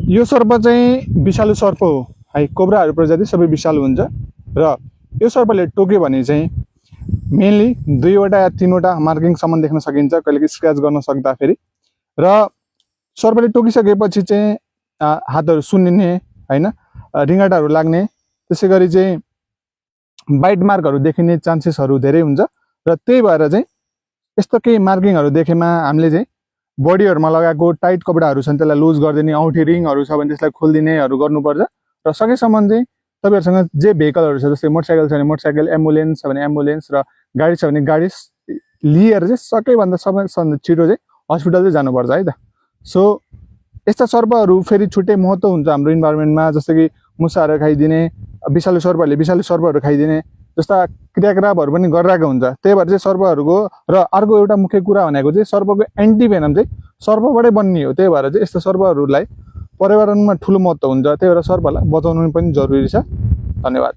यो सर्प चाहिँ विषालु सर्प हो है। कोब्राहरू प्रजाति सबै विषालु हुन्छ र यो सर्पले टोक्यो भने चाहिँ मेनली 2 वटा या 3 वटा मार्किङसम्म देख्न सकिन्छ, कहिलेकाहीँ स्क्रैच गर्न सक्दाखेरि। र सर्पले टोकिसकेपछि चाहिँ हातहरू सुन्निने हैन, रिङ्गटाहरू लाग्ने, त्यसै गरी चाहिँ बाइट मार्कहरू देखिने चान्सेसहरू धेरै हुन्छ। र त्यही भएर चाहिँ यस्तो केही मार्किङहरू देखेमा हामीले चाहिँ बडीहरुमा लगाएको टाइट कपडाहरू छन् त्यसलाई लुज गरिदिने, औँठी रिङहरू छ भने त्यसलाई खोलिदिनेहरू गर्नुपर्छ। र सकेसम्म चाहिँ तपाईहरुसँग जे भेहिकलहरू छ, जस्तै मोटरसाइकल छ भने मोटरसाइकल, एम्बुलेन्स छ भने एम्बुलेन्स, र गाडी छ भने गाडी लिएर चाहिँ सबैभन्दा छिटो चाहिँ हस्पिटल चाहिँ जानुपर्छ है त। सो यस्ता सर्पहरू फेरि छुट्टै महत्त्व हुन्छ हाम्रो इन्भाइरोमेन्टमा, जस्तै कि मुसाहरू खाइदिने, विषालु सर्पहरूले विषालु सर्पहरू खाइदिने जस्ता क्रियाकलापहरू पनि गरिरहेको हुन्छ। त्यही भएर चाहिँ सर्पहरूको र अर्को एउटा मुख्य कुरा भनेको चाहिँ सर्पको एन्टिभेनम चाहिँ सर्पबाटै बन्ने हो। त्यही भएर चाहिँ यस्तो सर्पहरूलाई पर्यावरणमा ठुलो महत्त्व हुन्छ। त्यही भएर सर्पलाई बचाउनु पनि जरुरी छ। धन्यवाद।